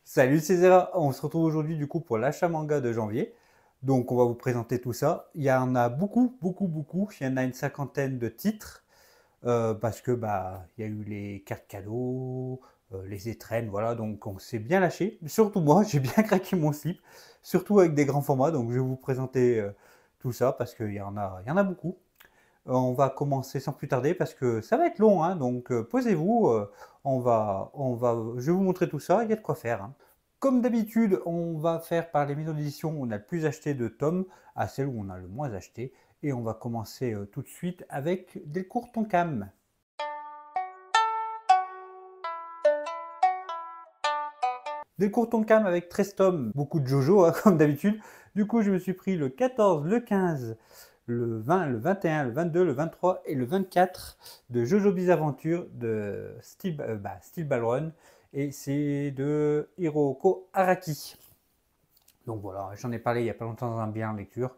Salut César, on se retrouve aujourd'hui du coup pour l'achat manga de janvier. Donc on va vous présenter tout ça. Il y en a beaucoup, beaucoup, beaucoup. Il y en a une cinquantaine de titres parce que il y a eu les cartes cadeaux, les étrennes, voilà. Donc on s'est bien lâché. Surtout moi, j'ai bien craqué mon slip, surtout avec des grands formats. Donc je vais vous présenter tout ça parce qu'il y en a beaucoup. On va commencer sans plus tarder parce que ça va être long, hein, donc posez-vous, je vais vous montrer tout ça, il y a de quoi faire, hein. Comme d'habitude, on va faire par les maisons d'édition où on a le plus acheté de tomes à celles où on a le moins acheté. Et on va commencer tout de suite avec Delcourt Tonkam. Delcourt Tonkam avec 13 tomes, beaucoup de Jojo, hein, comme d'habitude. Du coup, je me suis pris le 14, le 15, le 20, le 21, le 22, le 23 et le 24 de Jojo Bizarre Adventure de Steel Ball Run. Et c'est de Hiroko Araki. Donc voilà, j'en ai parlé il n'y a pas longtemps dans un bien lecture.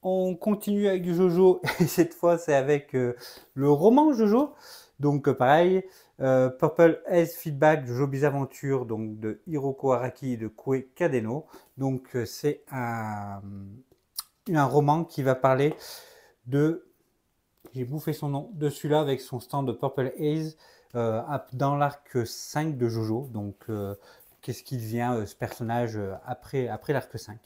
On continue avec du Jojo, et cette fois c'est avec le roman Jojo. Donc pareil, Purple Haze Feedback, Jojo Bizarre Adventure, donc de Hiroko Araki et de Koe Kadeno. Donc c'est un roman qui va parler de, j'ai bouffé son nom, de celui-là avec son stand de Purple Haze dans l'arc 5 de Jojo. Donc qu'est-ce qui devient ce personnage après l'arc 5.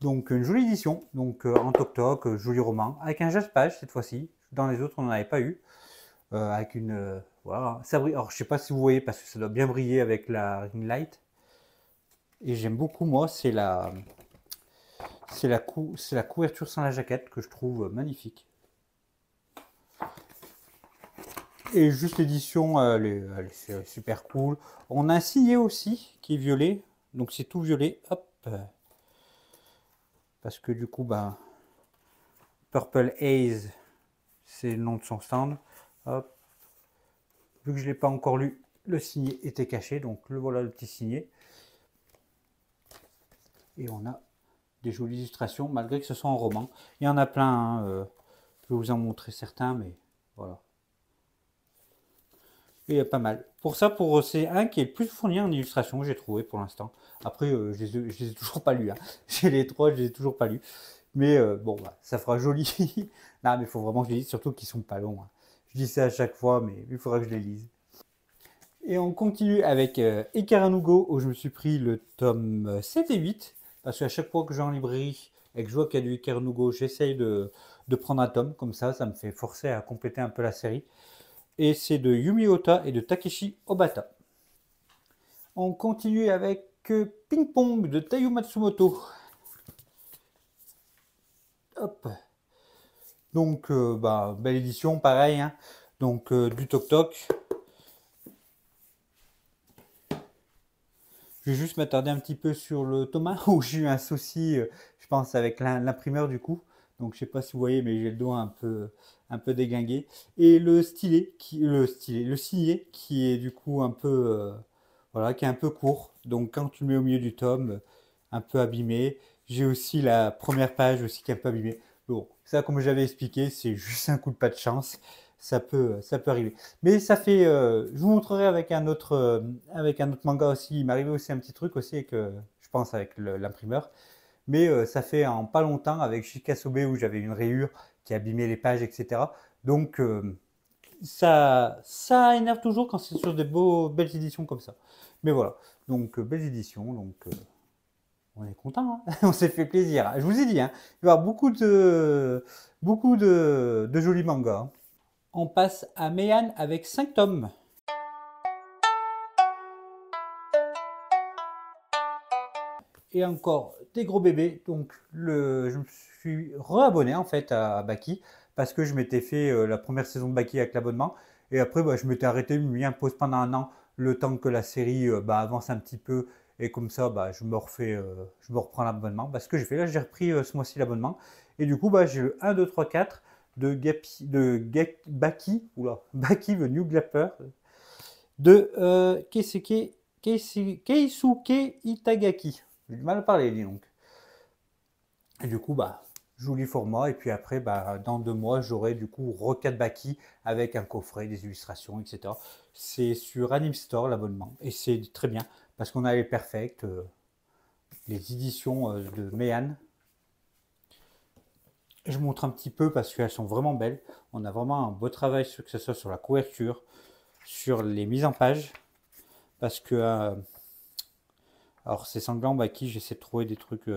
Donc une jolie édition, donc en toc-toc, joli roman, avec un jaspage cette fois-ci. Dans les autres, on n'en avait pas eu. Avec une. Voilà, ça brille. Alors je sais pas si vous voyez parce que ça doit bien briller avec la ring light. Et j'aime beaucoup, moi, c'est la couverture sans la jaquette que je trouve magnifique. Et juste l'édition, c'est super cool. On a un signet aussi qui est violet. Donc c'est tout violet. Hop. Parce que du coup, Purple Haze, c'est le nom de son stand. Hop. Vu que je ne l'ai pas encore lu, le signet était caché. Donc le voilà le petit signet. Et on a des jolies illustrations, malgré que ce soit en roman. Il y en a plein. Hein, je vais vous en montrer certains, mais voilà. Et il y a pas mal. Pour ça, c'est un qui est le plus fourni en illustration, j'ai trouvé pour l'instant. Après, je les ai toujours pas lus. Hein. J'ai les trois, je les ai toujours pas lus. Mais bon, ça fera joli. Non, mais il faut vraiment que je les lise, surtout qu'ils sont pas longs. Hein. Je dis ça à chaque fois, mais il faudra que je les lise. Et on continue avec Ekaranugo, où je me suis pris le tome 7 et 8. Parce qu'à chaque fois que je vais en librairie et que je vois qu'il y a du Ekaranugo, j'essaye de prendre un tome. Comme ça me fait forcer à compléter un peu la série. Et c'est de Yumi Ota et de Takeshi Obata. On continue avec Ping Pong de Taiyo Matsumoto. Hop. Donc, belle édition, pareil. Hein. Donc, du Tok Tok. Je vais juste m'attarder un petit peu sur le Thomas, où j'ai eu un souci, je pense, avec l'imprimeur du coup. Donc, je sais pas si vous voyez, mais j'ai le doigt un peu déglingué. Et le signet, qui est du coup un peu, voilà, qui est un peu court. Donc, quand tu le mets au milieu du tome, un peu abîmé. J'ai aussi la première page aussi qui est un peu abîmée. Bon, ça, comme j'avais expliqué, c'est juste un coup de pas de chance. Ça peut arriver. Mais ça fait. Je vous montrerai avec un autre manga aussi. Il m'est arrivé aussi un petit truc aussi avec, je pense, avec l'imprimeur. Mais ça fait en pas longtemps avec Shikasobe où j'avais une rayure qui abîmait les pages, etc. Donc ça énerve toujours quand c'est sur des belles éditions comme ça. Mais voilà. Donc belles éditions. Donc on est content. Hein. On s'est fait plaisir. Je vous ai dit, hein, il va y avoir beaucoup de jolis mangas. Hein. On passe à Meian avec 5 tomes. Et encore des gros bébés. Donc je me suis réabonné en fait à Baki parce que je m'étais fait la première saison de Baki avec l'abonnement. Et après, je m'étais arrêté, mis un pause pendant un an, le temps que la série avance un petit peu. Et comme ça, je me reprends l'abonnement. Parce que j'ai fait là, j'ai repris ce mois-ci l'abonnement. Et du coup, j'ai le 1, 2, 3, 4 Baki, Baki the New Glapper, de Keisuke Itagaki. J'ai du mal à parler, dis donc. Et du coup, joli format. Et puis après, dans 2 mois, j'aurai du coup Rocket Baki avec un coffret, des illustrations, etc. C'est sur Anime Store l'abonnement. Et c'est très bien parce qu'on a les Perfect, les éditions de Meian. Je montre un petit peu parce qu'elles sont vraiment belles. On a vraiment un beau travail, que ce soit sur la couverture, sur les mises en page. Parce que, alors c'est sanglant, Baki, j'essaie de trouver des trucs.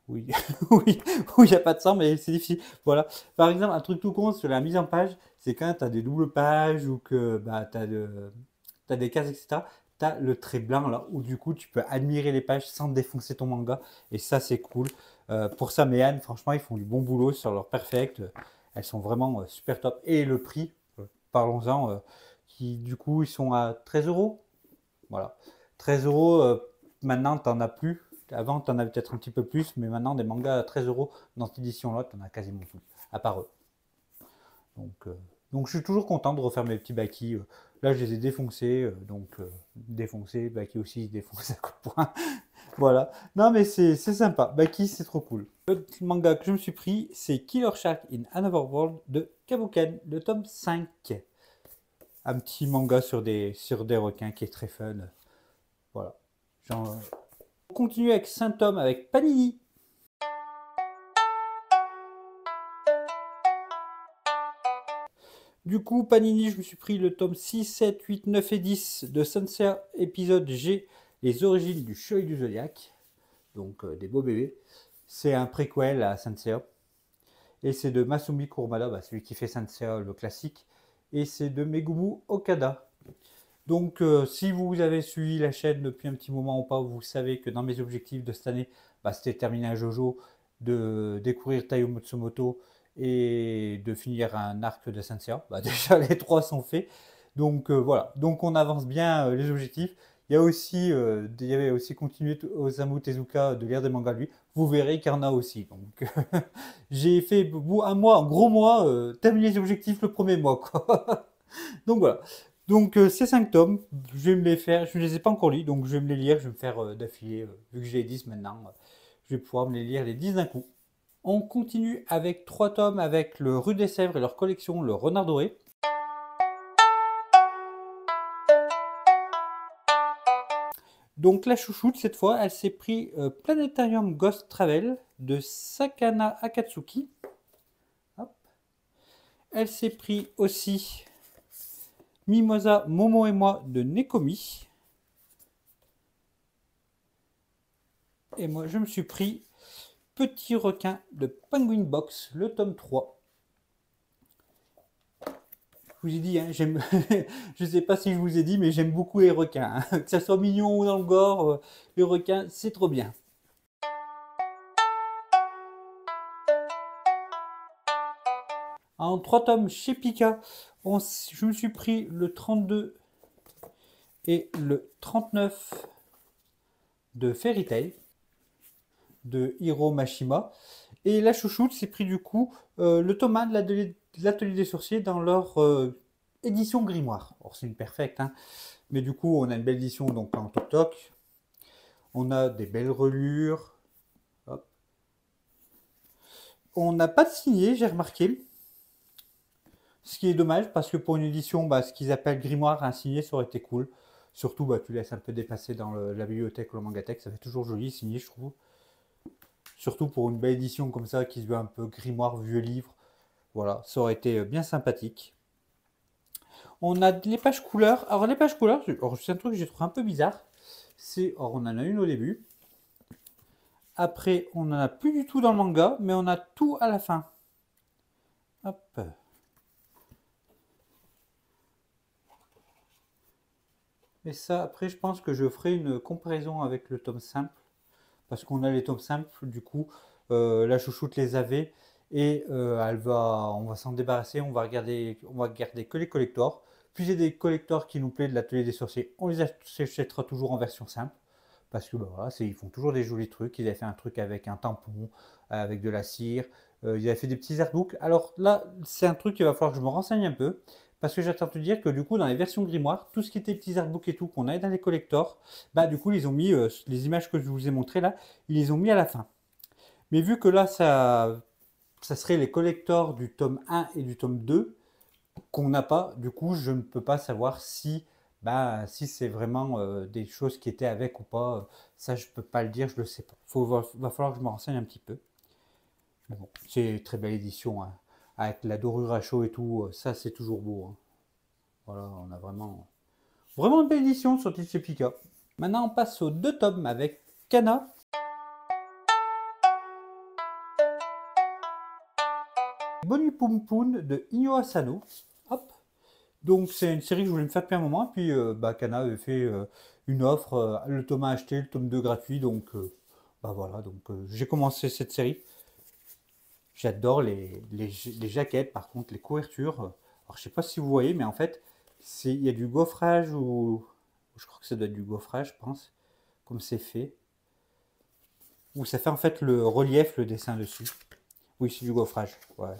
Oui, oui, où il n'y a pas de sang, mais c'est difficile. Voilà. Par exemple, un truc tout con sur la mise en page, c'est quand tu as des doubles pages ou que bah, tu as des cases, etc. Tu as le trait blanc là, où du coup tu peux admirer les pages sans défoncer ton manga. Et ça, c'est cool. Pour ça, Meian, franchement, ils font du bon boulot sur leur perfect. Elles sont vraiment super top. Et le prix, parlons-en, qui du coup, ils sont à 13 euros. Voilà. 13 euros, maintenant, tu n'en as plus. Avant, tu en avais peut-être un petit peu plus, mais maintenant, des mangas à 13 euros dans cette édition-là, tu en as quasiment plus, à part eux. Donc, donc, je suis toujours content de refaire mes petits Baki. Là, je les ai défoncés, défoncés, Baki aussi défoncé à coup de poing. Voilà. Non, mais c'est sympa. Baki, c'est trop cool. Le manga que je me suis pris, c'est Killer Shark in Another World de Kabuken, le tome 5. Un petit manga sur des requins qui est très fun. Voilà. On continue avec Saint-Homme avec Panini. Du coup, Panini, je me suis pris le tome 6, 7, 8, 9 et 10 de Sensei épisode G, les origines du Chevalier du Zodiaque. Donc des beaux bébés. C'est un préquel à Sensei. Et c'est de Masumi Kurumada, bah, celui qui fait Sensei le classique. Et c'est de Megumu Okada. Donc si vous avez suivi la chaîne depuis un petit moment ou pas, vous savez que dans mes objectifs de cette année, bah, c'était de terminer un JoJo, de découvrir Taiyo Matsumoto et de finir un arc de Sensei. Bah, déjà les trois sont faits. Donc voilà, donc on avance bien les objectifs. Il y avait aussi continué Osamu Tezuka de lire des mangas lui. Vous verrez qu'il y en a aussi. Donc j'ai fait un mois, un gros mois, terminer les objectifs le premier mois, quoi. Donc voilà. Donc ces 5 tomes, je vais me les faire, je ne les ai pas encore lus, donc je vais me les lire, je vais me faire d'affilée, vu que j'ai les 10 maintenant, je vais pouvoir me les lire les 10 d'un coup. On continue avec 3 tomes avec le Rue des Sèvres et leur collection Le Renard Doré. Donc la chouchoute, cette fois, elle s'est pris Planetarium Ghost Travel de Sakana Akatsuki. Hop. Elle s'est pris aussi Mimosa, Momo et moi de Nekomi. Et moi, je me suis pris Petit requin de Penguin Box, le tome 3. Je vous ai dit, hein, j'aime. Je ne sais pas si je vous ai dit, mais j'aime beaucoup les requins. Hein. Que ça soit mignon ou dans le gore, les requins, c'est trop bien. En 3 tomes chez Pika, je me suis pris le 32 et le 39 de Fairy Tail de Hiro Mashima. Et la chouchoute s'est pris du coup le tome 1 de l'atelier des sorciers dans leur édition grimoire. Alors c'est une perfecte, hein. Mais du coup on a une belle édition donc en toc toc. On a des belles relures. Hop. On n'a pas de signé, j'ai remarqué. Ce qui est dommage parce que pour une édition, bah, ce qu'ils appellent grimoire, un signé, ça aurait été cool. Surtout, bah, tu laisses un peu dépasser dans la bibliothèque ou le mangatech, ça fait toujours joli signé, je trouve. Surtout pour une belle édition comme ça qui se veut un peu grimoire, vieux livre. Voilà, ça aurait été bien sympathique. On a les pages couleurs. Alors les pages couleurs, c'est un truc que j'ai trouvé un peu bizarre. On en a une au début. Après, on n'en a plus du tout dans le manga, mais on a tout à la fin. Hop. Et ça, après, je pense que je ferai une comparaison avec le tome simple. Parce qu'on a les tomes simples, du coup, la chouchoute les avait. Et on va s'en débarrasser, on va garder que les collectors. Puis il y a des collectors qui nous plaisent de l'atelier des sorciers, on les achètera toujours en version simple. Parce que bah, voilà, ils font toujours des jolis trucs. Ils avaient fait un truc avec un tampon, avec de la cire. Ils avaient fait des petits artbooks. Alors là, c'est un truc qu'il va falloir que je me renseigne un peu. Parce que j'attends de te dire que du coup, dans les versions grimoire, tout ce qui était petits artbooks et tout qu'on avait dans les collectors, bah du coup, ils ont mis les images que je vous ai montrées là, ils les ont mis à la fin. Mais vu que là, ça serait les collectors du tome 1 et du tome 2 qu'on n'a pas, du coup, je ne peux pas savoir si bah, si c'est vraiment des choses qui étaient avec ou pas, ça je peux pas le dire, je le sais pas. Va falloir que je me renseigne un petit peu. Mais bon, c'est une très belle édition, hein. Avec la dorure à chaud et tout, ça c'est toujours beau, hein. Voilà, on a vraiment une belle édition sortie chez Pika. Maintenant on passe aux deux tomes avec Kana. Boni Pum Poun de Inyo Asano. Hop. Donc c'est une série que je voulais me faire depuis un moment. Puis bah, Kana avait fait une offre, le tome 1 acheté, le tome 2 gratuit. Donc bah voilà, donc j'ai commencé cette série. J'adore les jaquettes, par contre les couvertures. Alors je sais pas si vous voyez, mais en fait, il y a du gaufrage ou je crois que ça doit être du gaufrage, je pense, comme c'est fait. Ou ça fait en fait le relief, le dessin dessus. Oui, c'est du gaufrage. Ouais.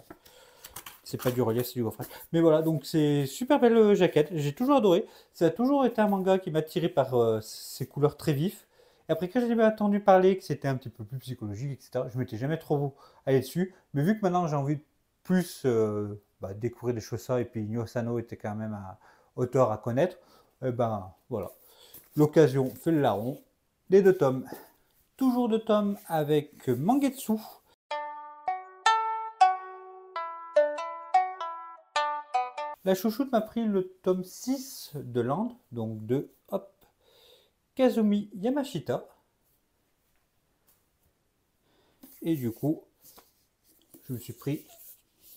C'est pas du relief, c'est du gaufrage. Mais voilà, donc c'est super belle jaquette. J'ai toujours adoré. Ça a toujours été un manga qui m'a attiré par ses couleurs très vives. Et après, quand j'avais entendu parler que c'était un petit peu plus psychologique, etc., je m'étais jamais trop allé dessus. Mais vu que maintenant j'ai envie de plus bah, découvrir des choses ça, et puis Inyo Asano était quand même un auteur à connaître, et ben voilà. L'occasion fait le larron. Les deux tomes. Toujours deux tomes avec Mangetsu. La chouchoute m'a pris le tome 6 de Land, donc de hop, Kazumi Yamashita. Et du coup, je me suis pris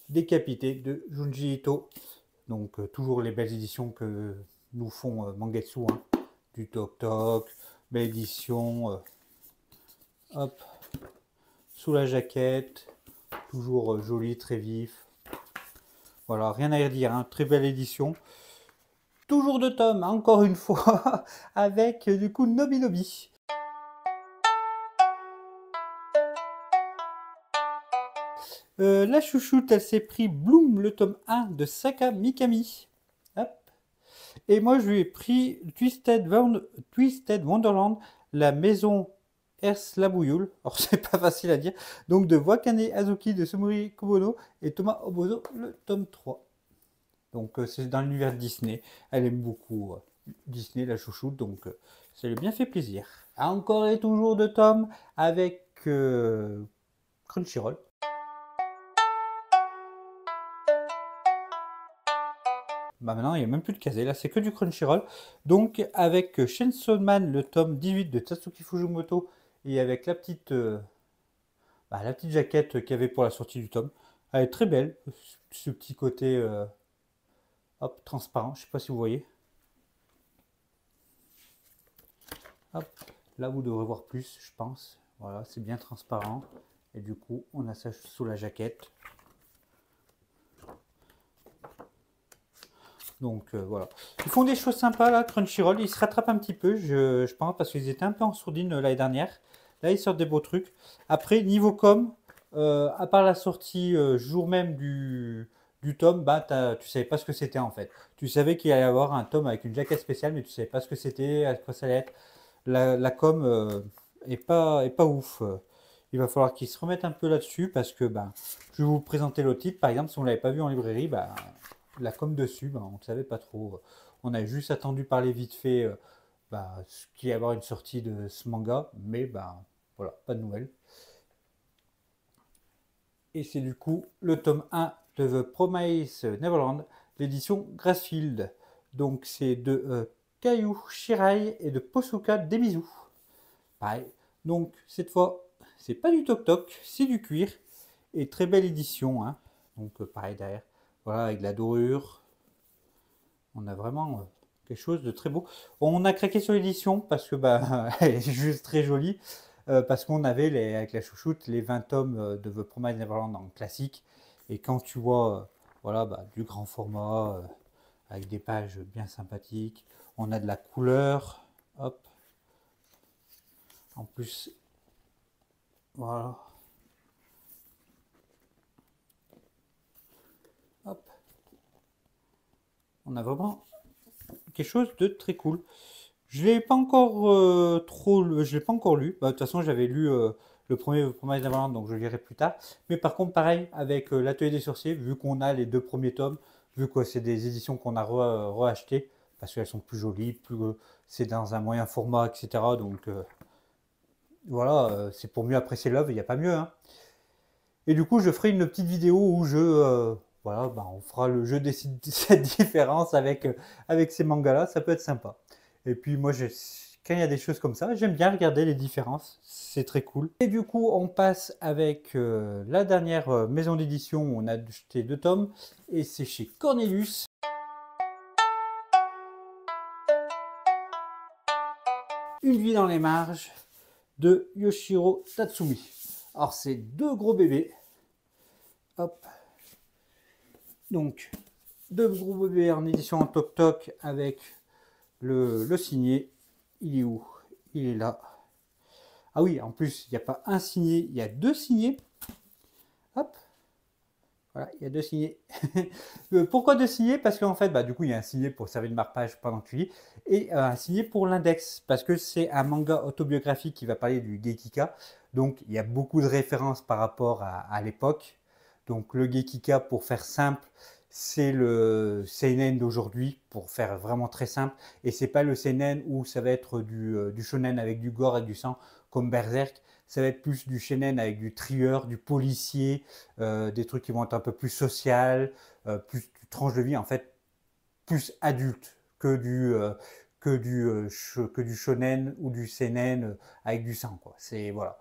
Décapité de Junji Ito. Donc toujours les belles éditions que nous font Mangetsu, hein. Du Tok Tok, belle édition. Hop, sous la jaquette, toujours joli, très vif. Voilà, rien à redire, hein, très belle édition. Toujours deux tomes, encore une fois, avec du coup Nobi Nobi. La chouchoute, elle s'est pris Bloom, le tome 1 de Saka Mikami. Hop. Et moi, je lui ai pris Twisted Wonderland, la maison Ers Labouyoul. Alors, c'est pas facile à dire. Donc, de Wakane Azuki de Sumori Kubono et Thomas Obozo, le tome 3. Donc, c'est dans l'univers Disney. Elle aime beaucoup Disney, la chouchoute. Donc, ça lui a bien fait plaisir. Encore et toujours de tomes avec Crunchyroll. Bah maintenant, il n'y a même plus de casé, là c'est que du Crunchyroll. Donc avec Chainsaw Man, le tome 18 de Tatsuki Fujimoto, et avec la petite jaquette qu'il y avait pour la sortie du tome. Elle est très belle, ce petit côté hop, transparent, je sais pas si vous voyez. Hop, là vous devrez voir plus, je pense. Voilà, c'est bien transparent. Et du coup, on a ça sous la jaquette. Donc voilà. Ils font des choses sympas là, Crunchyroll. Ils se rattrapent un petit peu, je pense, parce qu'ils étaient un peu en sourdine l'année dernière. Là, ils sortent des beaux trucs. Après, niveau com, à part la sortie jour même du tome, bah, tu savais pas ce que c'était en fait. Tu savais qu'il allait y avoir un tome avec une jaquette spéciale, mais tu savais pas ce que c'était, à quoi ça allait être. La com est pas ouf. Il va falloir qu'ils se remettent un peu là-dessus parce que bah, je vais vous présenter le titre. Par exemple, si on ne l'avait pas vu en librairie, bah, la com dessus, bah, on ne savait pas trop. On a juste attendu parler vite fait bah, qu'il y ait avoir une sortie de ce manga, mais bah, voilà, pas de nouvelles. Et c'est du coup le tome 1 de The Promise Neverland, l'édition Grassfield. Donc c'est de Kayu Shirai et de Posuka Demizu. Pareil. Donc cette fois, c'est pas du Tok Tok, c'est du cuir. Et très belle édition, hein. Donc pareil derrière. Voilà, avec la dorure. On a vraiment quelque chose de très beau. On a craqué sur l'édition parce que bah, elle est juste très jolie. Parce qu'on avait avec la chouchoute les 20 tomes de The Promised Neverland en classique. Et quand tu vois voilà, bah, du grand format, avec des pages bien sympathiques, on a de la couleur. Hop. En plus, voilà. Hop. On a vraiment quelque chose de très cool. Je l'ai pas encore je l'ai pas encore lu. Bah, de toute façon, j'avais lu le premier Promise Neverland, donc je le lirai plus tard. Mais par contre, pareil avec l'Atelier des Sorciers, vu qu'on a les deux premiers tomes, vu que c'est des éditions qu'on a reachetées, parce qu'elles sont plus jolies, plus c'est dans un moyen format, etc. Donc voilà, c'est pour mieux apprécier l'œuvre, il n'y a pas mieux, hein. Et du coup, je ferai une petite vidéo où voilà, bah, on fera le jeu des cette différence avec ces mangas-là, ça peut être sympa. Et puis moi, quand il y a des choses comme ça, j'aime bien regarder les différences, c'est très cool. Et du coup, on passe avec la dernière maison d'édition où on a acheté 2 tomes, et c'est chez Cornelius. Une vie dans les marges de Yoshiro Tatsumi. Alors, c'est 2 gros bébés. Hop. Donc, 2 gros bébés en édition en toc-toc avec le signé. Il est où? Il est là. Ah oui, en plus, il n'y a pas un signé, il y a 2 signés. Hop. Voilà, il y a 2 signés. Pourquoi 2 signés? Parce qu'en fait, bah, du coup, il y a un signé pour servir de marque-page pendant que tu lis, et un signé pour l'index, parce que c'est un manga autobiographique qui va parler du Geikika. Donc, il y a beaucoup de références par rapport à l'époque. Donc, le Geikika, pour faire simple, c'est le seinen d'aujourd'hui, pour faire vraiment très simple. Et c'est pas le seinen où ça va être du shonen avec du gore et du sang, comme Berserk. Ça va être plus du shonen avec du trieur, du policier, des trucs qui vont être un peu plus social, plus du tranche de vie, en fait, plus adulte que du shonen ou du seinen avec du sang, quoi. C'est voilà.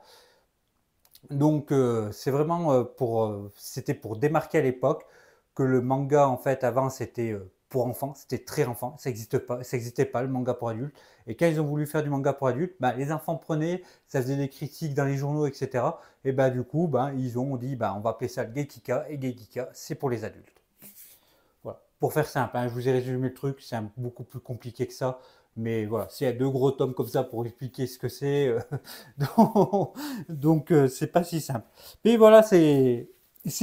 Donc c'est vraiment c'était pour démarquer à l'époque que le manga en fait avant c'était pour enfants, c'était très enfant, ça n'existait pas le manga pour adultes. Et quand ils ont voulu faire du manga pour adultes, bah, les enfants prenaient, ça faisait des critiques dans les journaux, etc. Et bah du coup, bah, ils ont dit bah, on va appeler ça le Geikika, et Geikika c'est pour les adultes. Voilà. Pour faire simple, hein, je vous ai résumé le truc, c'est beaucoup plus compliqué que ça. Mais voilà, s'il y a 2 gros tomes comme ça pour expliquer ce que c'est, donc c'est pas si simple. Mais voilà, c'est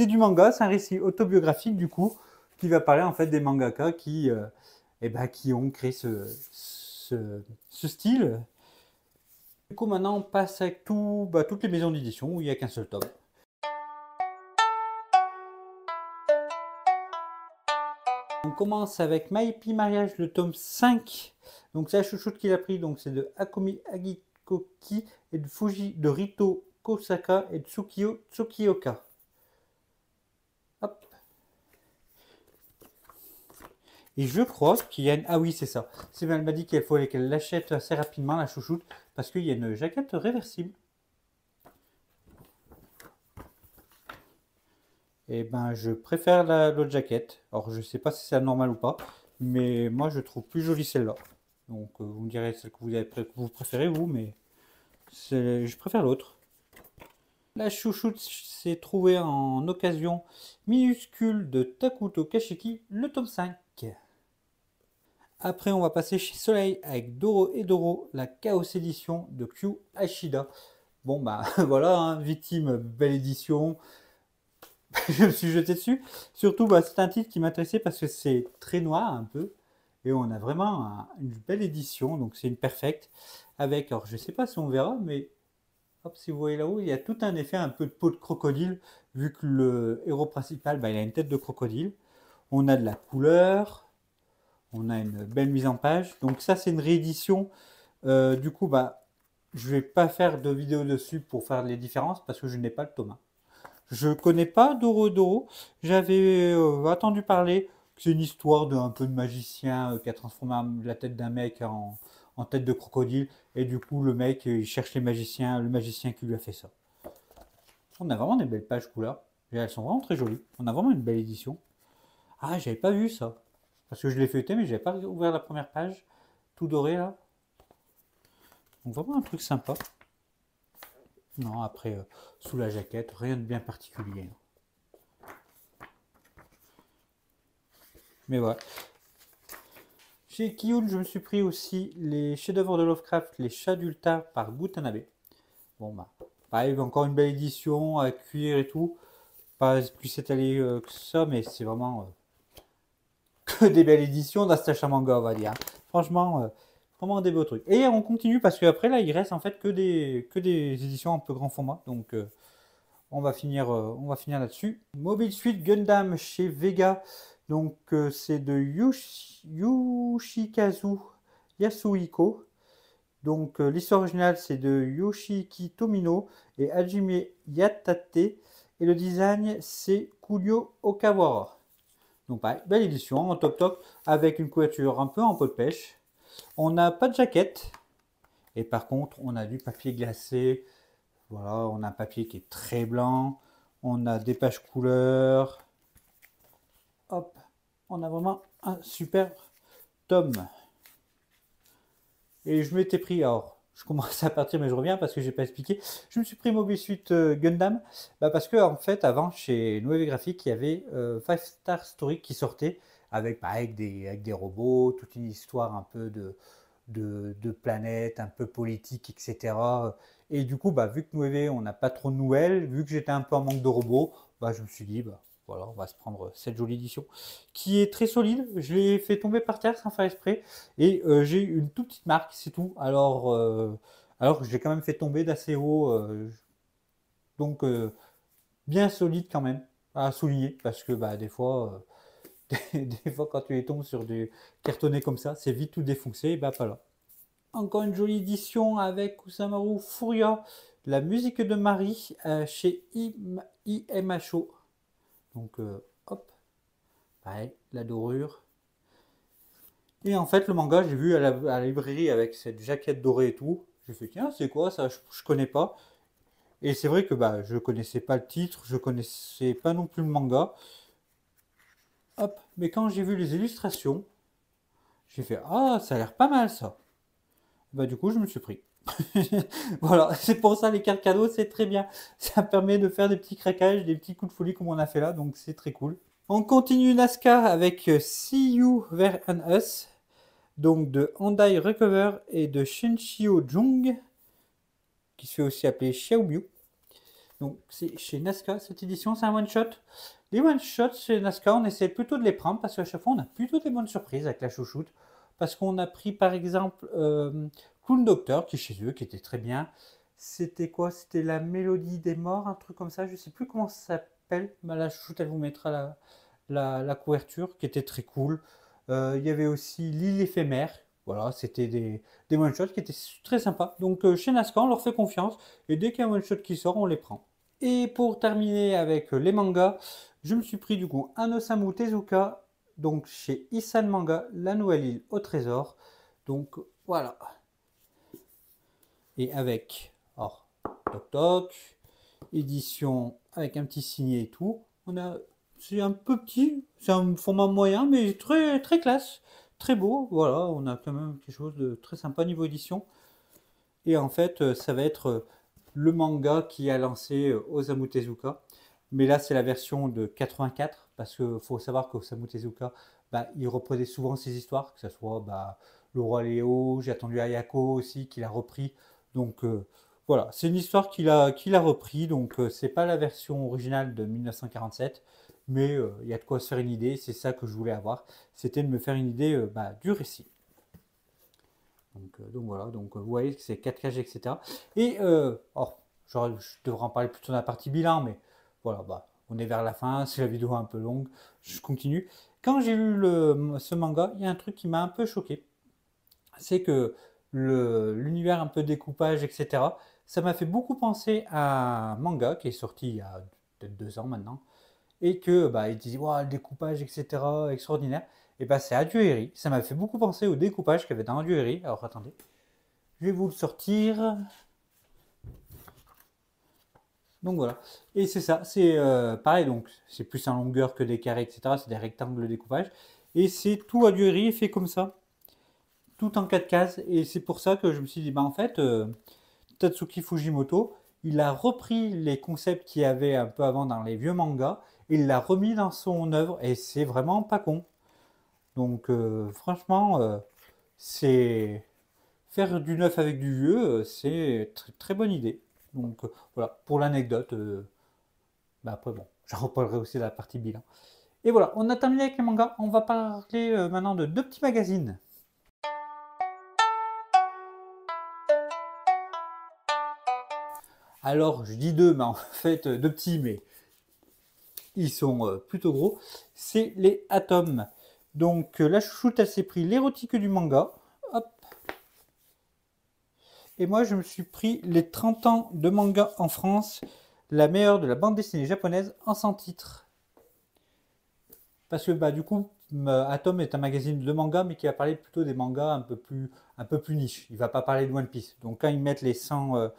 du manga, c'est un récit autobiographique du coup, qui va parler en fait des mangaka qui ont créé ce style. Du coup, maintenant, on passe avec toutes les maisons d'édition où il n'y a qu'un seul tome. On commence avec My Happy Mariage, le tome 5. Donc c'est la chouchoute qu'il a pris, donc c'est de Akomi Agikoki et de Rito Kosaka et de Tsukio Tsukioka. Hop. Et je crois qu'il y a une... Ah oui, c'est ça. Elle m'a dit qu'il fallait qu'elle l'achète assez rapidement, la chouchoute, parce qu'il y a une jaquette réversible. Et ben, je préfère l'autre jaquette. Alors, je sais pas si c'est normal ou pas, mais moi, je trouve plus jolie celle-là. Donc, vous me direz celle que vous préférez, vous, mais je préfère l'autre. La chouchoute s'est trouvée en occasion minuscule de Takuto Kashiki, le tome 5. Après, on va passer chez Soleil avec Doro et Doro, la Chaos édition de Kyu Ashida. Bon, bah voilà, hein, victime, belle édition. Je me suis jeté dessus. Surtout, bah, c'est un titre qui m'intéressait parce que c'est très noir un peu. Et on a vraiment une belle édition. Donc, c'est une perfecte. Avec, alors je sais pas si on verra, mais hop, si vous voyez là-haut, il y a tout un effet un peu de peau de crocodile. Vu que le héros principal, bah, il a une tête de crocodile. On a de la couleur. On a une belle mise en page. Donc, ça, c'est une réédition. Du coup, bah, je vais pas faire de vidéo dessus pour faire les différences parce que je n'ai pas le tome 1. Je connais pas Doro Doro. J'avais entendu parler que c'est une histoire d'un peu de magicien qui a transformé la tête d'un mec en tête de crocodile. Et du coup, le mec, il cherche le magicien qui lui a fait ça. On a vraiment des belles pages couleurs. Elles sont vraiment très jolies. On a vraiment une belle édition. Ah, j'avais pas vu ça. Parce que je l'ai feuilleté, mais j'avais pas ouvert la première page. Tout doré là. Donc vraiment un truc sympa. Non, après, sous la jaquette, rien de bien particulier. Mais voilà. Chez Kiyun, je me suis pris aussi les chefs-d'œuvre de Lovecraft, les chats d'Ulta par Gutanabe. Bon, bah, pareil, encore une belle édition, à cuir et tout. Pas plus étalé que ça, mais c'est vraiment que des belles éditions d'Astacha Manga, on va dire. Franchement, vraiment des beaux trucs. Et on continue parce qu'après, là, il reste en fait que des éditions un peu grand format. Donc, on va finir là-dessus. Mobile Suit Gundam chez Vega. Donc c'est de Yoshikazu Yasuhiko. Donc l'histoire originale c'est de Yoshiki Tomino et Hajime Yatate. Et le design c'est Kuryo Okawara. Donc pareil, belle édition en top avec une couverture un peu en peau de pêche. On n'a pas de jaquette. Et par contre on a du papier glacé. Voilà, on a un papier qui est très blanc. On a des pages couleurs. Hop, on a vraiment un super tome. Et je m'étais pris, alors je commence à partir mais je reviens parce que j'ai pas expliqué. Je me suis pris Mobile Suit Gundam parce que en fait avant chez Noévé Graphique il y avait Five Star Story qui sortait avec des robots, toute une histoire un peu de planète, un peu politique, etc. Et du coup, vu que Noévé, on n'a pas trop de nouvelles, vu que j'étais un peu en manque de robots, je me suis dit, voilà, on va se prendre cette jolie édition qui est très solide. Je l'ai fait tomber par terre sans faire exprès. Et j'ai une toute petite marque, c'est tout. Alors que je l'ai quand même fait tomber d'assez haut. Donc, bien solide quand même, à souligner. Parce que des fois, des fois, quand tu les tombes sur du cartonné comme ça, c'est vite tout défoncé. Et pas là. Encore une jolie édition avec Kusamaru Furia, la musique de Marie chez IMHO. Donc, hop, pareil, la dorure. Et en fait, le manga, j'ai vu à la librairie avec cette jaquette dorée et tout. J'ai fait, tiens, c'est quoi ça? Je connais pas. Et c'est vrai que je connaissais pas le titre, je connaissais pas non plus le manga. Hop, mais quand j'ai vu les illustrations, j'ai fait, ah, ça a l'air pas mal ça. Du coup, je me suis pris. Voilà, c'est pour ça les cartes cadeaux, c'est très bien. Ça permet de faire des petits craquages, des petits coups de folie comme on a fait là, donc c'est très cool. On continue NASCAR avec See You There and Us, donc de Handai Recover et de Shinshio Jung, qui se fait aussi appeler Xiaomiu. Donc c'est chez NASCAR cette édition, c'est un one-shot. Les one-shots chez NASCAR, on essaie plutôt de les prendre parce qu'à chaque fois on a plutôt des bonnes surprises avec la chouchoute. Parce qu'on a pris par exemple Clown Doctor qui est chez eux, qui était très bien. C'était quoi? C'était la Mélodie des morts, un truc comme ça, je sais plus comment ça s'appelle. La chouchoute elle vous mettra la couverture qui était très cool. Il y avait aussi L'île éphémère. Voilà, c'était des one-shots qui étaient très sympas. Donc chez NASCAR, on leur fait confiance. Et dès qu'il y a un one-shot qui sort, on les prend. Et pour terminer avec les mangas, je me suis pris du coup un Osamu Tezuka, donc chez Isan Manga, La Nouvelle Île au Trésor. Donc voilà. Et avec, alors, toc toc, édition avec un petit signet et tout. C'est un peu petit, c'est un format moyen, mais très très classe, très beau. Voilà, on a quand même quelque chose de très sympa niveau édition. Et en fait, ça va être le manga qui a lancé Osamu Tezuka. Mais là, c'est la version de 84, parce qu'il faut savoir qu'Osamu Tezuka, il reprenait souvent ses histoires, que ce soit Le Roi Léo, J'ai attendu Ayako aussi, qu'il a repris. Donc voilà, c'est une histoire qu'il a repris, donc c'est pas la version originale de 1947, mais il y a de quoi se faire une idée, c'est ça que je voulais avoir, c'était de me faire une idée du récit. Donc voilà, donc vous voyez que c'est 4 cages, etc. Et je devrais en parler plutôt dans la partie bilan, mais voilà, on est vers la fin, c'est la vidéo un peu longue, je continue. Quand j'ai lu ce manga, il y a un truc qui m'a un peu choqué, c'est que l'univers un peu découpage, etc., ça m'a fait beaucoup penser à un manga qui est sorti il y a peut-être 2 ans maintenant, et que il disait wow, le découpage, etc., extraordinaire. Et c'est Adieu Eri. Ça m'a fait beaucoup penser au découpage qu'il y avait dans Adieu Eri. Alors attendez, je vais vous le sortir. Donc voilà. Et c'est ça, c'est pareil, donc c'est plus en longueur que des carrés, etc. C'est des rectangles de découpage. Et c'est tout Adieu Eri fait comme ça, tout en 4 cases. Et c'est pour ça que je me suis dit, en fait, Tatsuki Fujimoto, il a repris les concepts qu'il y avait un peu avant dans les vieux mangas, et il l'a remis dans son œuvre, et c'est vraiment pas con. Donc franchement, c'est faire du neuf avec du vieux, c'est très, très bonne idée. Donc voilà, pour l'anecdote, après bon, j'en reparlerai aussi de la partie bilan. Et voilà, on a terminé avec les mangas, on va parler maintenant de 2 petits magazines. Alors, je dis 2, mais en fait 2 petits, mais ils sont plutôt gros, c'est les Atoms. Donc la chouchoute, elle s'est pris l'érotique du manga. Hop. Et moi, je me suis pris les 30 ans de manga en France, la meilleure de la bande dessinée japonaise en 100 titres. Parce que du coup, Atom est un magazine de manga, mais qui va parler plutôt des mangas un peu plus niche. Il va pas parler de One Piece. Donc quand ils mettent les 100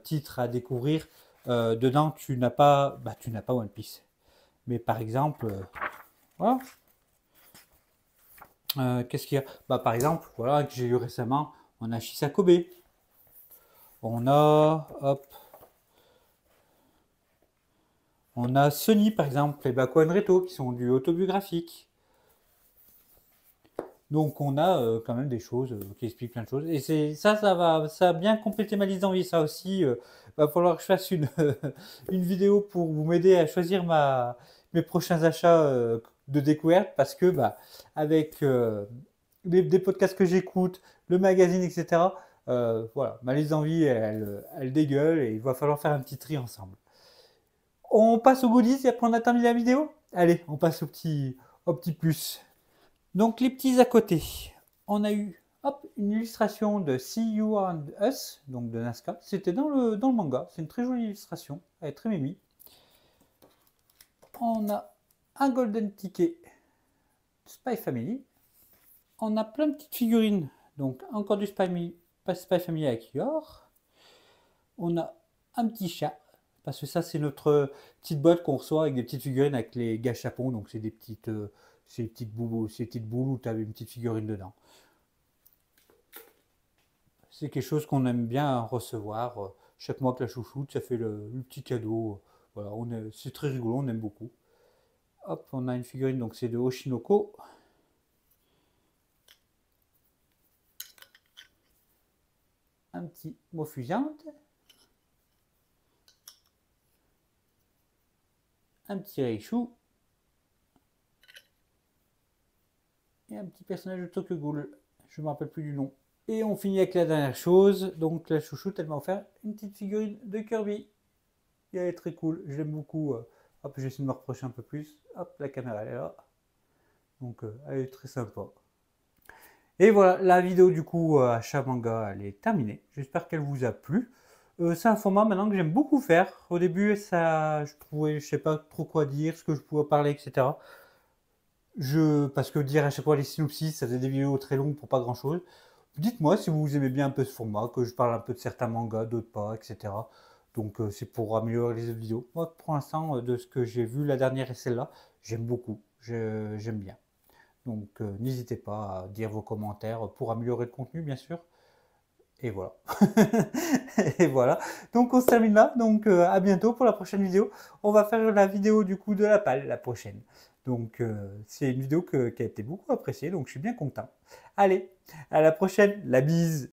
titres à découvrir, dedans, tu n'as pas One Piece. Mais par exemple, voilà. Qu'est-ce qu'il y a? Par exemple, voilà, que j'ai eu récemment, on a Shisakobe. On a Sony, par exemple, et Bakuan Reto, qui sont du autobiographique. Donc on a quand même des choses qui expliquent plein de choses. Et ça a bien complété ma liste d'envie. Ça aussi, va falloir que je fasse une, une vidéo pour vous m'aider à choisir mes prochains achats de découverte. Parce que avec des podcasts que j'écoute, le magazine, etc., voilà, ma liste d'envie, elle dégueule et il va falloir faire un petit tri ensemble. On passe aux goodies et après on a terminé la vidéo. Allez, on passe au petit plus. Donc les petits à côté. On a eu une illustration de See You and Us, donc de Nazca. C'était dans le manga. C'est une très jolie illustration. Elle est très mimi. On a un golden ticket Spy Family. On a plein de petites figurines. Donc encore du Spy Family avec Yor. On a un petit chat. Parce que ça, c'est notre petite boîte qu'on reçoit avec des petites figurines avec les gâchapons. Donc c'est des petites... ces petites boules où tu as une petite figurine dedans. C'est quelque chose qu'on aime bien recevoir. Chaque mois que la chouchoute, ça fait le petit cadeau. Voilà, c'est très rigolo, on aime beaucoup. Hop, on a une figurine, donc c'est de Oshinoko. Un petit Mofusante. Un petit Reishu. Et un petit personnage de Tokyo Ghoul. Je ne me rappelle plus du nom. Et on finit avec la dernière chose. Donc la chouchoute, elle m'a offert une petite figurine de Kirby. Et elle est très cool. Je l'aime beaucoup. Hop, j'essaie de me reprocher un peu plus. Hop, la caméra elle est là. Donc elle est très sympa. Et voilà, la vidéo du coup achat manga, elle est terminée. J'espère qu'elle vous a plu. C'est un format maintenant que j'aime beaucoup faire. Au début, je sais pas trop quoi dire, ce que je pouvais parler, etc. Parce que dire à chaque fois les synopsis, ça faisait des vidéos très longues pour pas grand chose. Dites-moi si vous aimez bien un peu ce format, que je parle un peu de certains mangas, d'autres pas, etc. Donc c'est pour améliorer les autres vidéos. Moi, pour l'instant, de ce que j'ai vu, la dernière et celle-là, j'aime beaucoup. J'aime bien. Donc n'hésitez pas à dire vos commentaires pour améliorer le contenu, bien sûr. Et voilà. Et voilà. Donc on se termine là. Donc à bientôt pour la prochaine vidéo. On va faire la vidéo du coup de la palle, la prochaine. Donc c'est une vidéo qui a été beaucoup appréciée, donc je suis bien content. Allez, à la prochaine, la bise.